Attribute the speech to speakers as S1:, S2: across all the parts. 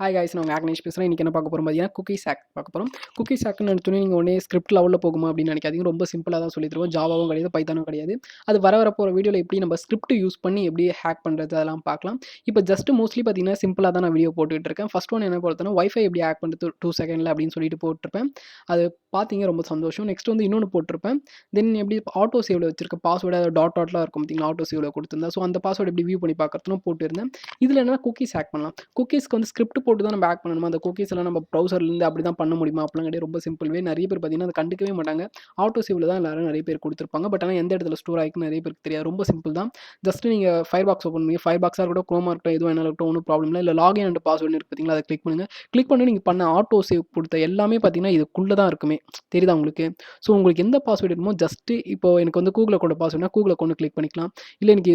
S1: Hi guys, நான் ஆக்னேஷ் பேசுகிறேன். இன்றைக்கி என்ன பார்க்க போகிறோம் பார்த்தீங்கன்னா, குக்கீஸ் ஹேக் பார்க்க போகிறோம். குக்கீஸ் ஹேக்னு எடுத்தோன்னே நீங்கள் உடனே ஸ்கிரிப்ட் லெவலில் போகுமா அப்படின்னு நினைக்காதீங்க. ரொம்ப சிம்பிளாக தான் சொல்லி தருவோம். ஜாவாவும் கிடையாது, பைத்தானும் கிடையாது. அது வர போகிற வீடியோவில் எப்படி நம்ம ஸ்கிரிப்ட் யூஸ் பண்ணி எப்படி ஹேக் பண்ணுறது அதெல்லாம் பார்க்கலாம். இப்போ ஜஸ்ட் மோஸ்ட்லி பார்த்தீங்கன்னா சிம்பிளாக தான் நான் வீடியோ போட்டுக்கிட்டு இருக்கேன். ஃபஸ்ட் ஒன் என்ன பார்த்தோன்னா, வைஃபை எப்படி ஹேக் பண்ணுறது 2 செகண்டில் அப்படின்னு சொல்லிட்டு போட்டிருப்பேன். அது பார்த்தீங்க ரொம்ப சந்தோஷம். நெக்ஸ்ட் வந்து இன்னொன்று போட்டிருப்பேன். தென் எப்படி ஆட்டோ சேவில் வச்சிருக்க பாஸ்வேர்டு அதை டாட்லாம் இருக்கும் பார்த்தீங்களா, ஆட்டோ சேவில் கொடுத்துருந்தேன். ஸோ அந்த பாஸ்வேர்டு எப்படி வியூ பண்ணி பார்க்கறதுன்னு போட்டிருந்தேன். இதில் என்ன குக்கீஸ் ஹேக் பண்ணலாம். குக்கீஸ்க்கு வந்து ஸ்கிரிப்ட் போட்டு தான் நம்ம ஹேக் பண்ணணுமா, அந்த குக்கீஸ் எல்லாம் நம்ம ப்ரௌசர்லேருந்து அப்படி தான் பண்ண முடியுமா அப்படிலாம் கிடையாது. ரொம்ப சிம்பிள் வே. நிறைய பேர் பார்த்தீங்கன்னா அதை கண்டுக்கவே மாட்டாங்க. ஆட்டோ சேவில் தான் எல்லாரும் நிறைய பேர் கொடுத்துருப்பாங்க. பட் ஆனால் எந்த இடத்துல ஸ்டோர் ஆகிக்கும் நிறைய பேருக்கு தெரியாது. ரொம்ப சிம்பிள் தான். ஜஸ்ட் நீங்கள் ஃபயர் பாக்ஸ் ஓப்பன் பண்ணி ஃபயர் பாக்ஸாக இருக்கட்டும், குரோமா இருக்கட்டும், எதுவும் என்ன இருக்கட்டும், ஒன்றும் ப்ராப்ளம் இல்லை. லாகின் அண்ட் பாஸ்வேர்டு இருக்குது பார்த்தீங்களா, அதை கிளிக் பண்ணுங்கள். கிளிக் பண்ணி நீங்கள் பண்ண ஆட்டோ சேவ் கொடுத்த எல்லாமே பார்த்தீங்கன்னா இதுக்குள்ளே தான் இருக்குமே. தெரியுதா உங்களுக்கு? ஸோ உங்களுக்கு எந்த பாஸ்வேர்டு இருக்குமோ ஜஸ்ட்டு இப்போ எனக்கு வந்து கூகுள் அக்கௌண்ட் பாஸ்வேர்டுனா கூகுள் அக்கௌண்ட் கிளிக் பண்ணிக்கலாம். இல்லை எனக்கு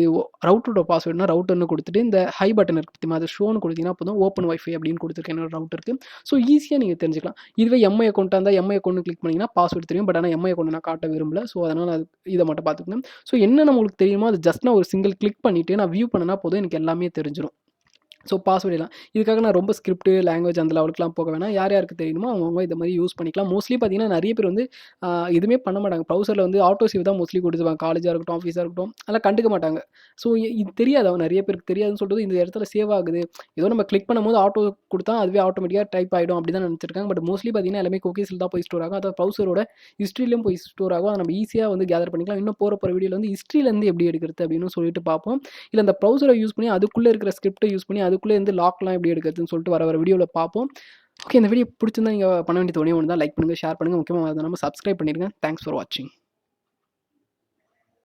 S1: ரவுட்டரோட பாஸ்வேர்டுனா ரவுட்டர்னு கொடுத்துட்டு இந்த ஹை பட்டன் இருக்குது பார்த்தீங்கன்னா, அது ஷோன்னு கொடுத்தீங்கன்னா போதும். ஓப்பன் வைஃபை அப்படின்னு கொடுத்துருக்கேன் என்னோட ரவுட்டருக்கு. ஸோ ஈஸியாக நீங்கள் தெரிஞ்சுக்கலாம். இதுவே எம்ஐ அக்கௌண்ட்டாக இருந்தால் எம்ஐ அக்கௌண்ட் கிளிக் பண்ணிங்கன்னா பாஸ்வேர்டு தெரியும். பட் ஆனால் எம்ஐ அக்கௌண்ட் நான் காட்ட விரும்பல. ஸோ அதனால் அது இதை மட்டும் பார்த்துக்கணும். ஸோ என்ன நம்மளுக்கு தெரியுமோ அது ஜஸ்ட் நான் ஒரு சிங்கிள் கிளிக் பண்ணிவிட்டு நான் வியூ பண்ணனா போதும், எனக்கு எல்லாமே தெரிஞ்சிடும். ஸோ பாஸ்வேர்டு எல்லாம் இதுக்காக நான் ரொம்ப ஸ்கிரிப்ட் லாங்குவேஜ் அந்த லெவலுக்குலாம் போக வேணாம். யார் யாருக்கு தெரியுமோ அவங்கவுங்க இந்த மாதிரி யூஸ் பண்ணிக்கலாம். மோஸ்ட்லி பார்த்தீங்கன்னா நிறைய பேர் வந்து எதுவுமே பண்ண மாட்டாங்க. ப்ரௌசரில் வந்து ஆட்டோ சேவ் தான் மோஸ்ட்லி கொடுத்துருவாங்க. காலேஜாக இருக்கட்டும், ஆஃபீஸாக இருக்கட்டும், அதெல்லாம் கண்டுக்க மாட்டாங்க. ஸோ இது தெரியாது, அவன் நிறைய பேருக்கு தெரியாதுன்னு சொல்லிட்டு இந்த இடத்துல சேவ் ஆகுது. ஏதோ நம்ம கிளிக் பண்ணும்போது ஆட்டோ கொடுத்தா அதுவே ஆட்டோமேட்டிக்காக டைப் ஆகிடும் அப்படி தான் நினச்சிருக்காங்க. பட் மோஸ்ட்லி பார்த்தீங்கன்னா எல்லாமே குக்கீஸில் தான் போய் ஸ்டோர் ஆகும். அதாவது ப்ரௌசரோட ஹிஸ்ட்ரியிலும் போய் ஸ்டோர் ஆகும். அதை நம்ம ஈஸியாக வந்து கேதர் பண்ணிக்கலாம். இன்னும் போகிற வீடியோவில் வந்து ஹிஸ்ட்ரியிலேருந்து எப்படி எடுக்கிறது அப்படின்னு சொல்லிட்டு பார்ப்போம். இல்லை அந்த ப்ரௌசரை யூஸ் பண்ணி அதுக்குள்ளே இருக்கிற ஸ்கிரிப்டை யூஸ் பண்ணி அதுக்குள்ளே இருந்து லாக்லாம் எப்படி எடுக்கிறதுன்னு சொல்லிட்டு வர வீடியோவில் பார்ப்போம். ஓகே, இந்த வீடியோ பிடிச்சிருந்தா நீங்கள் பண்ண வேண்டியது ஒன்று தான். லைக் பண்ணுங்கள், ஷேர் பண்ணுங்கள். முக்கியமாக அதை நம்ம சப்ஸ்கிரைப் பண்ணிடுங்க. தேங்க்ஸ் ஃபார் வாட்சிங்.